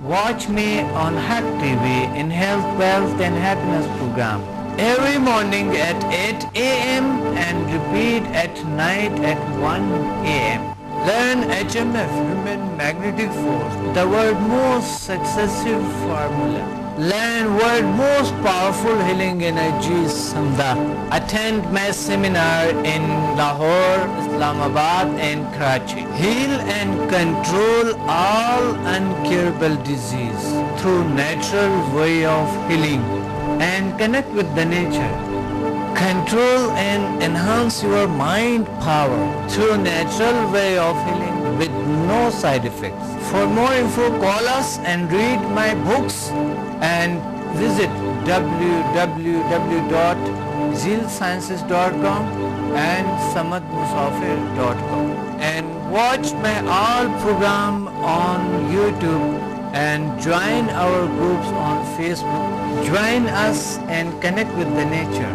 Watch me on Hack TV in Health, Wealth and Happiness program every morning at 8 a.m. and repeat at night at 1 a.m. Learn HMF, Human Magnetic Force, the world's most successful formula. Learn world's most powerful healing energies, Samda. Attend my seminar in Lahore, Islamabad and Karachi. Heal and control all incurable disease through natural way of healing and connect with the nature. Control and enhance your mind power through natural way of healing with no side effects. For more info, call us and read my books and visit www.zealsciences.com and samadmusafir.com and watch my all program on YouTube and join our groups on Facebook. Join us and connect with the nature.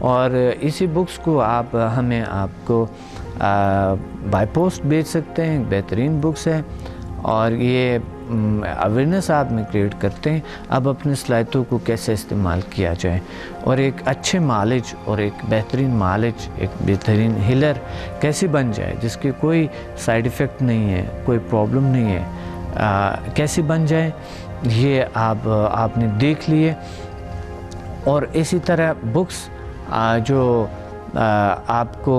اور اسی books کو آپ ہمیں آپ کو by post بھیج سکتے ہیں. بہترین بکس ہے اور یہ اویئرنیس آپ میں کریٹ کرتے ہیں اب اپنے صلاحیتوں کو کیسے استعمال کیا جائے اور ایک اچھے مالج اور ایک بہترین مالج ایک بہترین ہیلر کیسے بن جائے جس کے کوئی سائیڈ ایفیکٹ نہیں ہے, کوئی پرابلم نہیں ہے, کیسے بن جائے یہ آپ نے دیکھ لیے. اور اسی طرح بکس جو آپ کو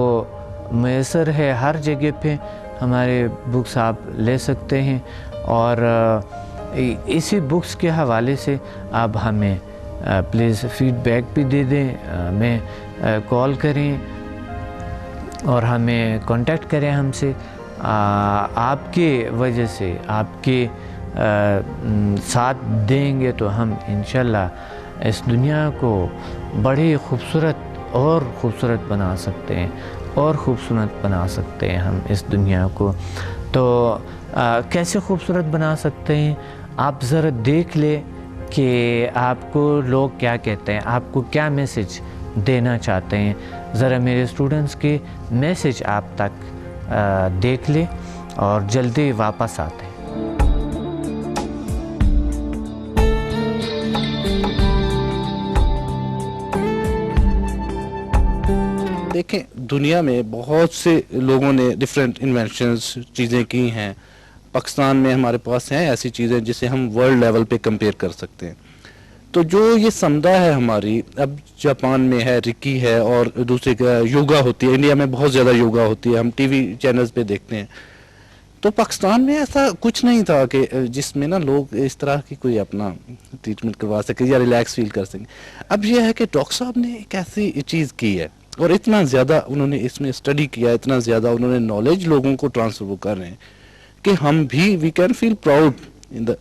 میسر ہے ہر جگہ پہ ہمارے بکس آپ لے سکتے ہیں اور اسی بکس کے حوالے سے آپ ہمیں پلیز فیڈ بیک بھی دے دیں, ہمیں کال کریں اور ہمیں کانٹیکٹ کریں ہم سے. آپ کے وجہ سے آپ کے ساتھ دیں گے تو ہم انشاءاللہ اس دنیا کو بڑی خوبصورت اور خوبصورت بنا سکتے ہیں اور خوبصورت بنا سکتے ہیں ہم اس دنیا کو. تو کیسے خوبصورت بنا سکتے ہیں آپ ذرا دیکھ لیں کہ آپ کو لوگ کیا کہتے ہیں, آپ کو کیا میسج دینا چاہتے ہیں. ذرا میرے اسٹوڈنٹس کے میسج آپ تک دیکھ لیں اور جلدی واپس آتے ہیں. دیکھیں دنیا میں بہت سے لوگوں نے ڈیفرنٹ انوینشنز چیزیں کی ہیں. پاکستان میں ہمارے پاس ہیں ایسی چیزیں جسے ہم ورلڈ لیول پہ کمپیئر کر سکتے ہیں. تو جو یہ سمدہ ہے ہماری, اب جاپان میں ہے, رکی ہے اور دوسرے کا یوگا ہوتی ہے, انڈیا میں بہت زیادہ یوگا ہوتی ہے, ہم ٹی وی چینلز پہ دیکھتے ہیں. تو پاکستان میں ایسا کچھ نہیں تھا کہ جس میں نا لوگ اس طرح کی کوئی اپنا ٹریٹمنٹ کروا سکے یا ریلیکس فیل کر سکیں. اب یہ ہے کہ ڈاکٹر صاحب نے ایک ایسی چیز کی ہے اور اتنا زیادہ انہوں نے اس میں اسٹڈی کیا, اتنا زیادہ انہوں نے نالج لوگوں کو ٹرانسفر کر رہے ہیں کہ ہم بھی we can feel proud in the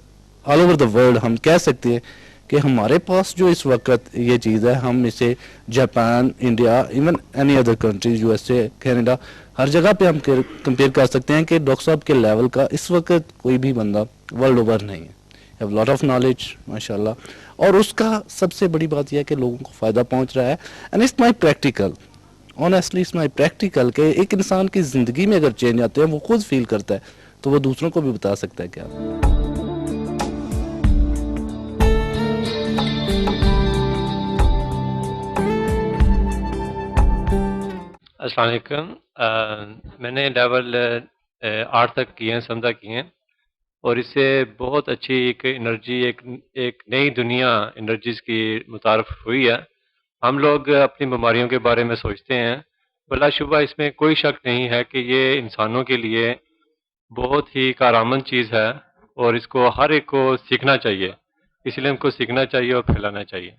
all over the world. ہم کہہ سکتے ہیں کہ ہمارے پاس جو اس وقت یہ چیز ہے ہم اسے Japan, India, even any other countries, U S A, Canada, ہر جگہ پہ ہم کمپیئر کر سکتے ہیں کہ ڈاکٹر صاحب کے لیول کا اس وقت کوئی بھی بندہ ورلڈ اوور نہیں ہے. ہیو لاٹ آف نالج ماشاء اللہ, اور اس کا سب سے بڑی بات یہ ہے کہ لوگوں کو فائدہ پہنچ رہا ہے. And it's my practical, honestly it's my practical کہ ایک انسان کی زندگی میں اگر چینج آتے ہیں وہ خود فیل کرتا ہے تو وہ دوسروں کو بھی بتا سکتا ہے. کیا السلام علیکم. میں نے لیول 8 تک کیے ہیں, سمدہ کیے ہیں, اور اس سے بہت اچھی ایک انرجی, ایک نئی دنیا انرجیز کی متعارف ہوئی ہے. ہم لوگ اپنی بیماریوں کے بارے میں سوچتے ہیں, بلا شبہ اس میں کوئی شک نہیں ہے کہ یہ انسانوں کے لیے بہت ہی کارآمد چیز ہے اور اس کو ہر ایک کو سیکھنا چاہیے. اس لیے ہم کو سیکھنا چاہیے اور پھیلانا چاہیے.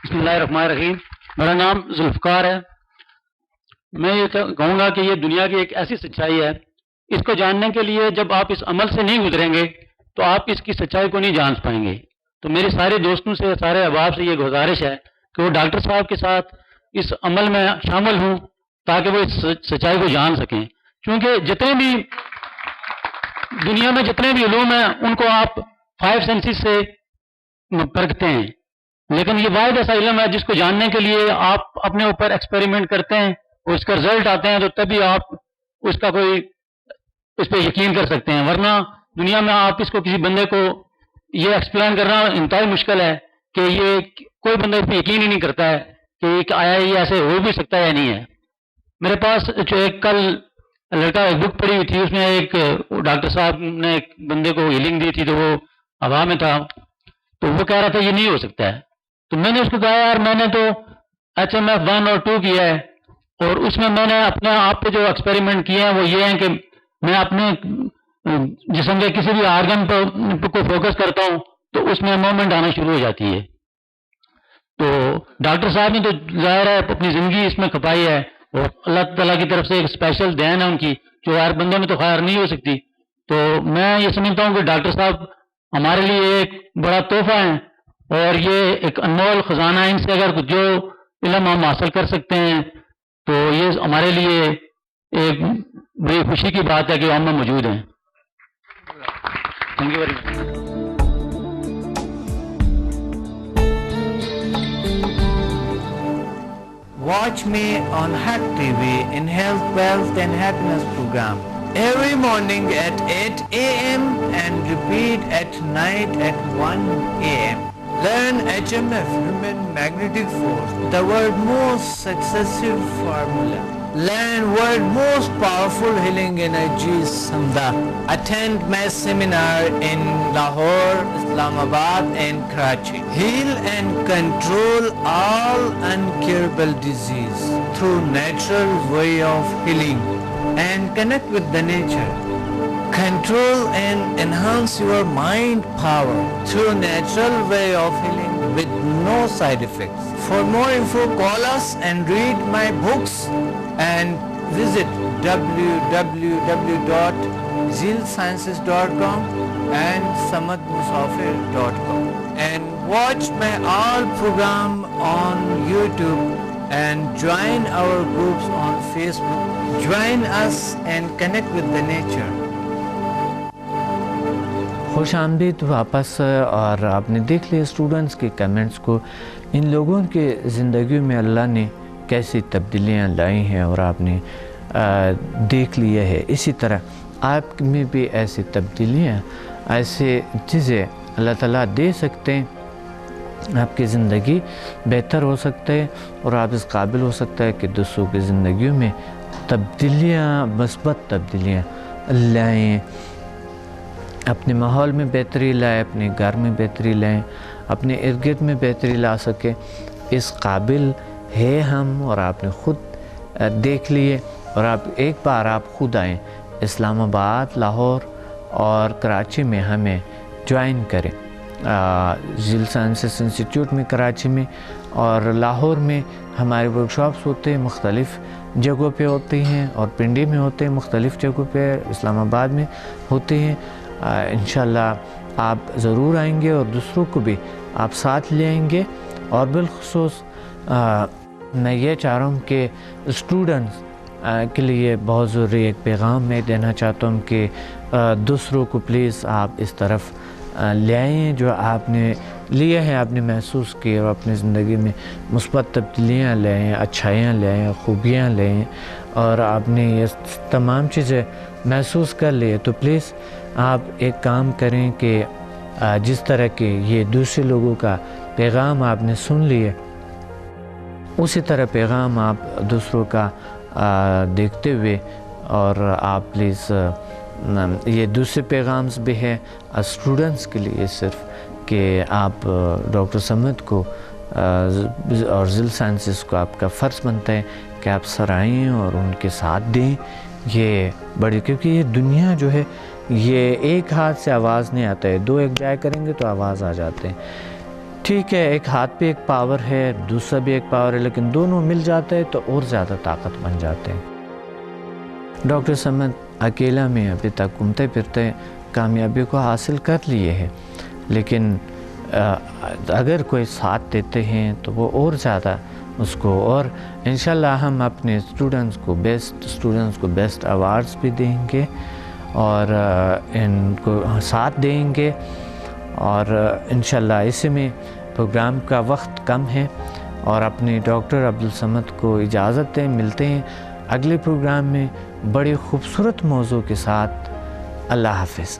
بسم اللہ الرحمن الرحیم. میرا نام ذوالفقار ہے. میں یہ کہوں گا کہ یہ دنیا کی ایک ایسی سچائی ہے, اس کو جاننے کے لیے جب آپ اس عمل سے نہیں گزریں گے تو آپ اس کی سچائی کو نہیں جان پائیں گے. تو میرے سارے دوستوں سے, سارے احباب سے یہ گزارش ہے کہ وہ ڈاکٹر صاحب کے ساتھ اس عمل میں شامل ہوں تاکہ وہ اس سچائی کو جان سکیں. کیونکہ جتنے بھی دنیا میں جتنے بھی علوم ہیں ان کو آپ 5 سینسز سے پرکھتے ہیں, لیکن یہ واحد ایسا علم ہے جس کو جاننے کے لیے آپ اپنے اوپر ایکسپیریمنٹ کرتے ہیں اور اس کا رزلٹ آتے ہیں, تو تبھی آپ اس کا کوئی اس پہ یقین کر سکتے ہیں. ورنہ دنیا میں آپ اس کو کسی بندے کو یہ ایکسپلین کرنا انتہائی مشکل ہے کہ یہ کوئی بندہ اس پہ یقین ہی نہیں کرتا ہے کہ آیا یہ ایسے ہو بھی سکتا ہے یا نہیں ہے. میرے پاس جو ایک کل لڑکا ایک بک پڑھی ہوئی تھی, اس میں ایک ڈاکٹر صاحب نے ایک بندے کو ہیلنگ دی تھی, تو وہ ہوا میں تھا, تو وہ کہہ رہا تھا یہ نہیں ہو سکتا ہے. تو میں نے اس کو کہا یار میں نے تو HMF 1 اور 2 کیا ہے, اور اس میں نے اپنے آپ پہ جو ایکسپیریمنٹ کیے ہیں وہ یہ ہیں کہ میں اپنے جسم کے کسی بھی آرگن کو فوکس کرتا ہوں تو اس میں موومنٹ آنا شروع ہو جاتی ہے. تو ڈاکٹر صاحب نے تو ظاہر ہے اپنی زندگی اس میں کھپائی ہے, اور اللہ تعالیٰ کی طرف سے ایک اسپیشل دین ہے ان کی, جو ہر بندے میں تو خیر نہیں ہو سکتی. تو میں یہ سمجھتا ہوں کہ ڈاکٹر صاحب ہمارے لیے ایک بڑا تحفہ ہے, اور یہ ایک انمول خزانہ ہے. ان سے اگر جو علم ہم حاصل کر سکتے ہیں تو یہ ہمارے لیے ایک بڑی خوشی کی بات ہے کہ ہم میں موجود ہیں. Thank you very much. Watch me on Hack TV in Health, Wealth and Happiness program every morning at 8 a.m. and repeat at night at 1 a.m. Learn HMF, Human Magnetic Force, the world's most successful formula. Learn world's most powerful healing energies, Samda. Attend my seminar in Lahore, Islamabad and Karachi. Heal and control all incurable disease through natural way of healing and connect with the nature. Control and enhance your mind power through natural way of healing with no side effects. For more info, call us and read my books and visit www.zilsciences.com and samadmusafir.com and watch my all program on YouTube and join our groups on Facebook. Join us and connect with the nature. خوش آمدید واپس. اور آپ نے دیکھ لیا students کے comments کو, ان لوگوں کے زندگیوں میں اللہ نے کیسی تبدیلیاں لائی ہیں اور آپ نے دیکھ لیا ہے. اسی طرح آپ میں بھی ایسی تبدیلیاں, ایسے چیزیں اللہ تعالیٰ دے سکتے ہیں, آپ کی زندگی بہتر ہو سکتا ہے اور آپ اس قابل ہو سکتا ہے کہ دوسروں کی زندگیوں میں تبدیلیاں, مثبت تبدیلیاں لائیں, اپنے ماحول میں بہتری لائیں, اپنے گھر میں بہتری لائیں, اپنے ارد گرد میں بہتری لا سکے. اس قابل ہے ہم, اور آپ نے خود دیکھ لیے. اور آپ ایک بار آپ خود آئیں اسلام آباد, لاہور اور کراچی میں ہمیں جوائن کریں. ذیل سائنسز انسٹیٹیوٹ میں کراچی میں اور لاہور میں ہمارے ورکشاپس ہوتے ہیں, مختلف جگہوں پہ ہوتے ہیں, اور پنڈی میں ہوتے ہیں, مختلف جگہوں پہ اسلام آباد میں ہوتے ہیں. انشاءاللہ آپ ضرور آئیں گے اور دوسروں کو بھی آپ ساتھ لے آئیں گے. اور بالخصوص میں یہ چاہ رہا ہوں کہ اسٹوڈنٹس کے لیے بہت ضروری ایک پیغام میں دینا چاہتا ہوں کہ دوسروں کو پلیز آپ اس طرف لے آئیں جو آپ نے لیا ہے, آپ نے محسوس کی, اور اپنی زندگی میں مثبت تبدیلیاں لے آئیں, اچھائیاں لے آئیں, خوبیاں لے آئیں, اور آپ نے یہ تمام چیزیں محسوس کر لی. تو پلیز آپ ایک کام کریں کہ جس طرح کہ یہ دوسرے لوگوں کا پیغام آپ نے سن لیے, اسی طرح پیغام آپ دوسروں کا دیکھتے ہوئے, اور آپ پلیز یہ دوسرے پیغامز بھی ہے اسٹوڈنٹس کے لیے صرف کہ آپ ڈاکٹر سمد کو اور ذیل سائنسز کو آپ کا فرض بنتا ہے کہ آپ سرائیں اور ان کے ساتھ دیں. یہ بڑی, کیونکہ یہ دنیا جو ہے یہ ایک ہاتھ سے آواز نہیں آتا ہے, دو ایک جائے کریں گے تو آواز آ جاتے ہیں. ٹھیک ہے, ایک ہاتھ پہ ایک پاور ہے, دوسرا بھی ایک پاور ہے, لیکن دونوں مل جاتے ہیں تو اور زیادہ طاقت بن جاتے ہیں. ڈاکٹر سمد اکیلا میں ابھی تک گھومتے پھرتے کامیابی کو حاصل کر لیے ہیں, لیکن اگر کوئی ساتھ دیتے ہیں تو وہ اور زیادہ اس کو, اور انشاءاللہ ہم اپنے اسٹوڈنٹس کو بیسٹ ایوارڈز بھی دیں گے اور ان کو ساتھ دیں گے. اور انشاءاللہ اس میں پروگرام کا وقت کم ہے, اور اپنے ڈاکٹر عبدالصمد کو اجازت دیں. ملتے ہیں اگلے پروگرام میں بڑے خوبصورت موضوع کے ساتھ. اللہ حافظ.